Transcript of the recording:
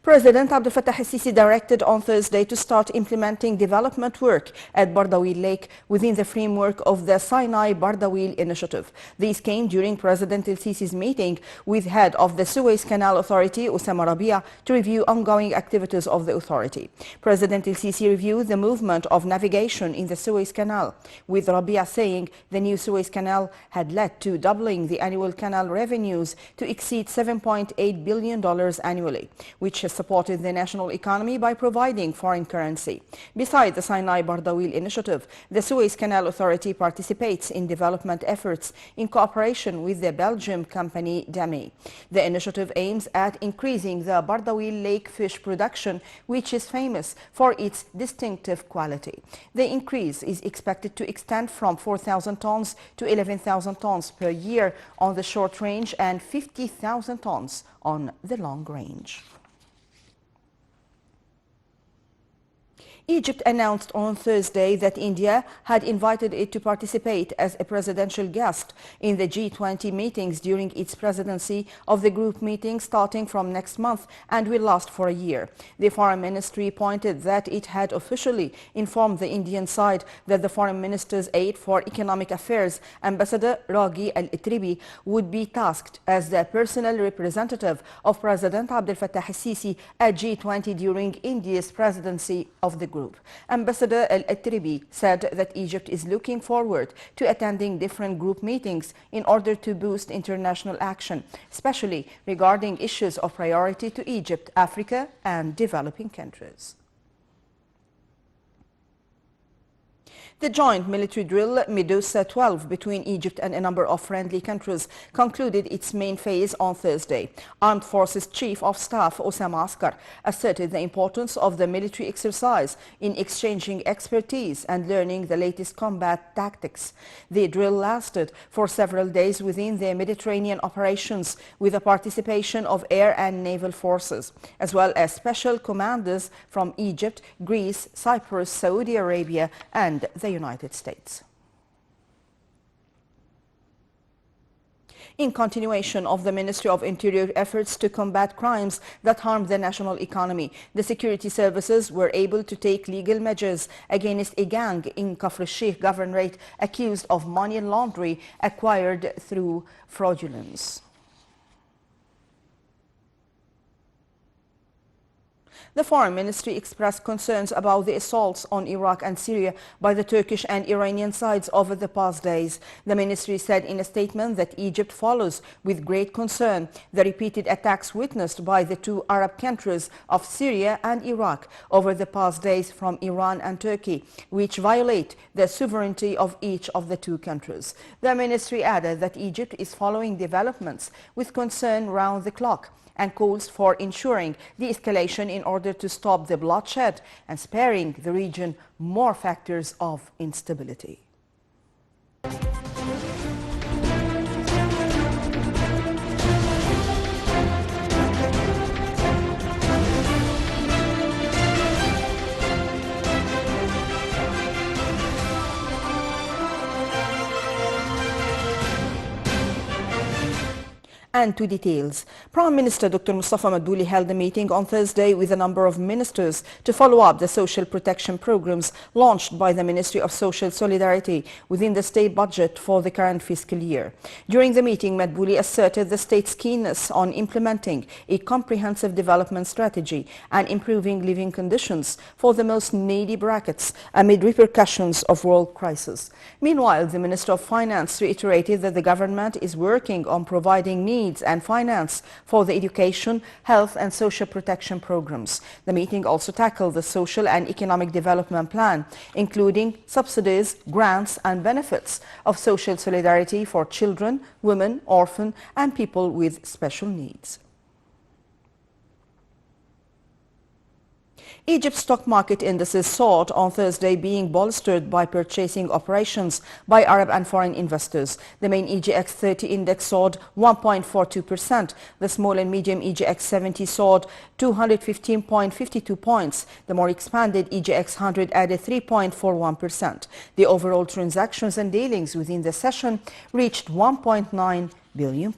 President Abdel Fattah el-Sisi directed on Thursday to start implementing development work at Bardawil Lake within the framework of the Sinai Bardawil Initiative. These came during President el-Sisi's meeting with head of the Suez Canal Authority, Osama Rabia, to review ongoing activities of the authority. President el-Sisi reviewed the movement of navigation in the Suez Canal, with Rabia saying the new Suez Canal had led to doubling the annual canal revenues to exceed $7.8 billion annually, which has supported the national economy by providing foreign currency. Besides the Sinai Bardawil Initiative, the Suez Canal Authority participates in development efforts in cooperation with the Belgian company Dame. The initiative aims at increasing the Bardawil Lake fish production, which is famous for its distinctive quality. The increase is expected to extend from 4,000 tons to 11,000 tons per year on the short range and 50,000 tons on the long range. Egypt announced on Thursday that India had invited it to participate as a presidential guest in the G20 meetings during its presidency of the group meeting starting from next month and will last for a year. The Foreign Ministry pointed that it had officially informed the Indian side that the Foreign Minister's aide for economic affairs, Ambassador Raghi Al-Itribi, would be tasked as the personal representative of President Abdel Fattah el-Sisi at G20 during India's presidency of the group. Ambassador Al-Itribi said that Egypt is looking forward to attending different group meetings in order to boost international action, especially regarding issues of priority to Egypt, Africa, and developing countries. The joint military drill Medusa 12 between Egypt and a number of friendly countries concluded its main phase on Thursday. Armed Forces Chief of Staff Osama Askar asserted the importance of the military exercise in exchanging expertise and learning the latest combat tactics. The drill lasted for several days within the Mediterranean operations with the participation of air and naval forces, as well as special commanders from Egypt, Greece, Cyprus, Saudi Arabia, and the United States. In continuation of the Ministry of Interior efforts to combat crimes that harm the national economy, the security services were able to take legal measures against a gang in Kafr al-Sheikh Governorate accused of money laundering acquired through fraudulence. The Foreign Ministry expressed concerns about the assaults on Iraq and Syria by the Turkish and Iranian sides over the past days. The ministry said in a statement that Egypt follows with great concern the repeated attacks witnessed by the two Arab countries of Syria and Iraq over the past days from Iran and Turkey, which violate the sovereignty of each of the two countries. The ministry added that Egypt is following developments with concern round the clock and calls for ensuring de-escalation in order to stop the bloodshed and sparing the region more factors of instability. And to details. Prime Minister Dr. Mustafa Madbouli held a meeting on Thursday with a number of ministers to follow up the social protection programs launched by the Ministry of Social Solidarity within the state budget for the current fiscal year. During the meeting, Madbouli asserted the state's keenness on implementing a comprehensive development strategy and improving living conditions for the most needy brackets amid repercussions of world crisis. Meanwhile, the Minister of Finance reiterated that the government is working on providing needs and finance for the education, health and social protection programs. The meeting also tackled the social and economic development plan, including subsidies, grants and benefits of social solidarity for children, women, orphans and people with special needs. Egypt's stock market indices soared on Thursday, being bolstered by purchasing operations by Arab and foreign investors. The main EGX 30 index soared 1.42%. The small and medium EGX 70 soared 215.52 points. The more expanded EGX 100 added 3.41%. The overall transactions and dealings within the session reached £1.9 billion.